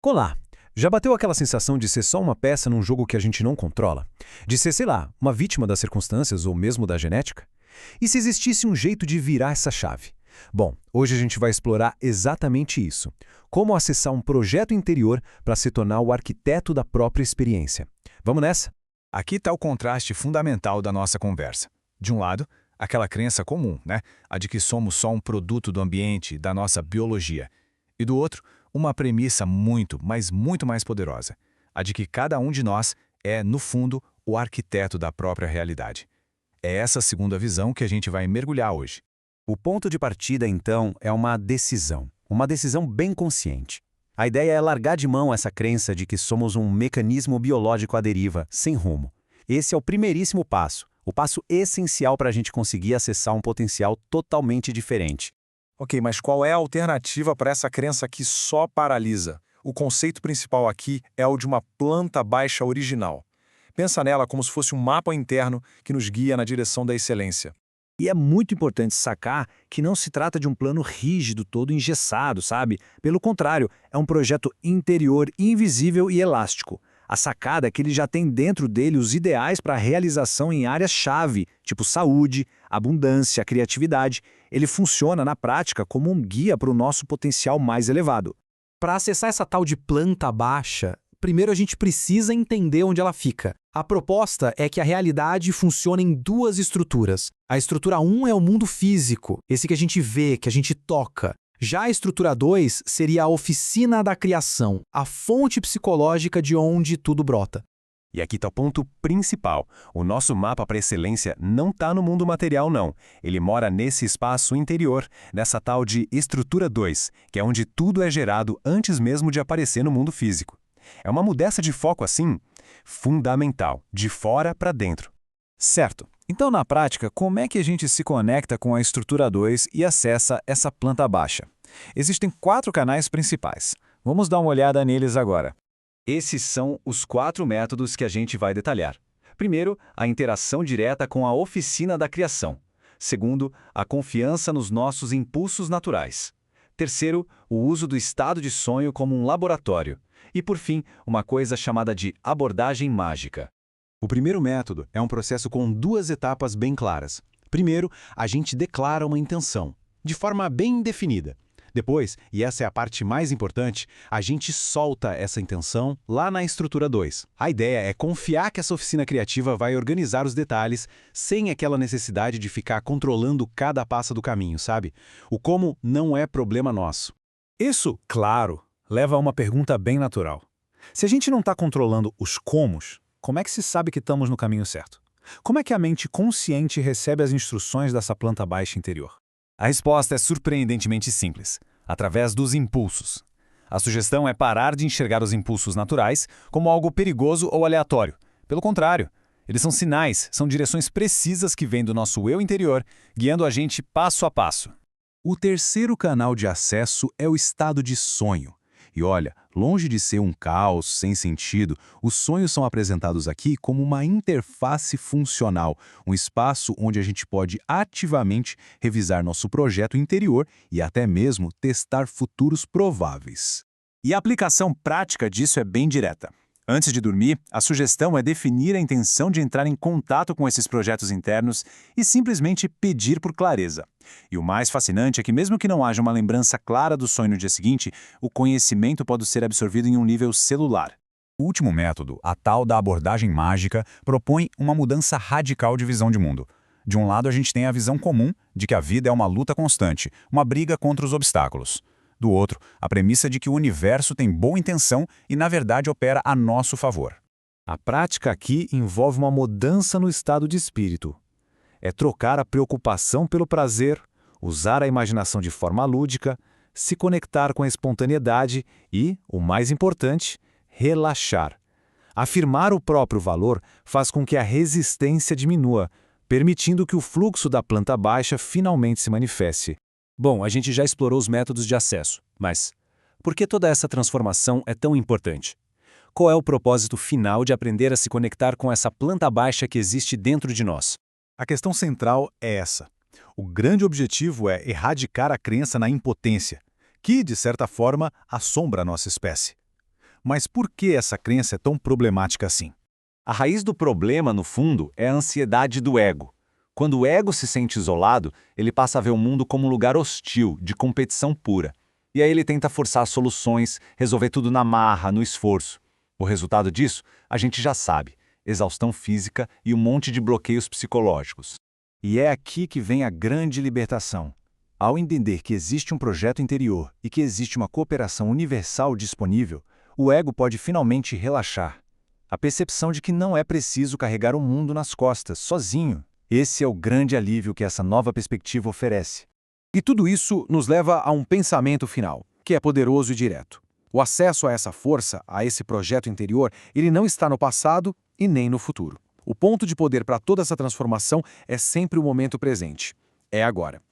Olá! Já bateu aquela sensação de ser só uma peça num jogo que a gente não controla? De ser, sei lá, uma vítima das circunstâncias ou mesmo da genética? E se existisse um jeito de virar essa chave? Bom, hoje a gente vai explorar exatamente isso. Como acessar um projeto interior para se tornar o arquiteto da própria experiência. Vamos nessa? Aqui está o contraste fundamental da nossa conversa. De um lado, aquela crença comum, né? A de que somos só um produto do ambiente, da nossa biologia. E do outro, uma premissa muito, mas muito mais poderosa. A de que cada um de nós é, no fundo, o arquiteto da própria realidade. É essa segunda visão que a gente vai mergulhar hoje. O ponto de partida, então, é uma decisão bem consciente. A ideia é largar de mão essa crença de que somos um mecanismo biológico à deriva, sem rumo. Esse é o primeiríssimo passo, o passo essencial para a gente conseguir acessar um potencial totalmente diferente. Ok, mas qual é a alternativa para essa crença que só paralisa? O conceito principal aqui é o de uma planta baixa original. Pensa nela como se fosse um mapa interno que nos guia na direção da excelência. E é muito importante sacar que não se trata de um plano rígido, todo engessado, sabe? Pelo contrário, é um projeto interior invisível e elástico. A sacada é que ele já tem dentro dele os ideais para a realização em áreas-chave, tipo saúde, abundância, criatividade. Ele funciona na prática como um guia para o nosso potencial mais elevado. Para acessar essa tal de planta baixa, primeiro a gente precisa entender onde ela fica. A proposta é que a realidade funciona em duas estruturas. A estrutura 1 é o mundo físico, esse que a gente vê, que a gente toca. Já a estrutura 2 seria a oficina da criação, a fonte psicológica de onde tudo brota. E aqui está o ponto principal. O nosso mapa para excelência não está no mundo material, não. Ele mora nesse espaço interior, nessa tal de estrutura 2, que é onde tudo é gerado antes mesmo de aparecer no mundo físico. É uma mudança de foco assim, fundamental, de fora para dentro. Certo. Então, na prática, como é que a gente se conecta com a estrutura 2 e acessa essa planta baixa? Existem 4 canais principais. Vamos dar uma olhada neles agora. Esses são os 4 métodos que a gente vai detalhar. Primeiro, a interação direta com a oficina da criação. Segundo, a confiança nos nossos impulsos naturais. Terceiro, o uso do estado de sonho como um laboratório. E, por fim, uma coisa chamada de abordagem mágica. O primeiro método é um processo com 2 etapas bem claras. Primeiro, a gente declara uma intenção, de forma bem definida. Depois, e essa é a parte mais importante, a gente solta essa intenção lá na estrutura 2. A ideia é confiar que essa oficina criativa vai organizar os detalhes sem aquela necessidade de ficar controlando cada passo do caminho, sabe? O como não é problema nosso. Isso, claro, leva a uma pergunta bem natural. Se a gente não está controlando os comos, como é que se sabe que estamos no caminho certo? Como é que a mente consciente recebe as instruções dessa planta baixa interior? A resposta é surpreendentemente simples, através dos impulsos. A sugestão é parar de enxergar os impulsos naturais como algo perigoso ou aleatório. Pelo contrário, eles são sinais, são direções precisas que vêm do nosso eu interior, guiando a gente passo a passo. O terceiro canal de acesso é o estado de sonho. E olha, longe de ser um caos sem sentido, os sonhos são apresentados aqui como uma interface funcional, um espaço onde a gente pode ativamente revisar nosso projeto interior e até mesmo testar futuros prováveis. E a aplicação prática disso é bem direta. Antes de dormir, a sugestão é definir a intenção de entrar em contato com esses projetos internos e simplesmente pedir por clareza. E o mais fascinante é que mesmo que não haja uma lembrança clara do sonho no dia seguinte, o conhecimento pode ser absorvido em um nível celular. O último método, a tal da abordagem mágica, propõe uma mudança radical de visão de mundo. De um lado, a gente tem a visão comum de que a vida é uma luta constante, uma briga contra os obstáculos. Do outro, a premissa de que o universo tem boa intenção e, na verdade, opera a nosso favor. A prática aqui envolve uma mudança no estado de espírito. É trocar a preocupação pelo prazer, usar a imaginação de forma lúdica, se conectar com a espontaneidade e, o mais importante, relaxar. Afirmar o próprio valor faz com que a resistência diminua, permitindo que o fluxo da planta baixa finalmente se manifeste. Bom, a gente já explorou os métodos de acesso, mas por que toda essa transformação é tão importante? Qual é o propósito final de aprender a se conectar com essa planta baixa que existe dentro de nós? A questão central é essa. O grande objetivo é erradicar a crença na impotência, que, de certa forma, assombra a nossa espécie. Mas por que essa crença é tão problemática assim? A raiz do problema, no fundo, é a ansiedade do ego. Quando o ego se sente isolado, ele passa a ver o mundo como um lugar hostil, de competição pura. E aí ele tenta forçar soluções, resolver tudo na marra, no esforço. O resultado disso, a gente já sabe: exaustão física e um monte de bloqueios psicológicos. E é aqui que vem a grande libertação. Ao entender que existe um projeto interior e que existe uma cooperação universal disponível, o ego pode finalmente relaxar. A percepção de que não é preciso carregar o mundo nas costas, sozinho. Esse é o grande alívio que essa nova perspectiva oferece. E tudo isso nos leva a um pensamento final, que é poderoso e direto. O acesso a essa força, a esse projeto interior, ele não está no passado e nem no futuro. O ponto de poder para toda essa transformação é sempre o momento presente. É agora.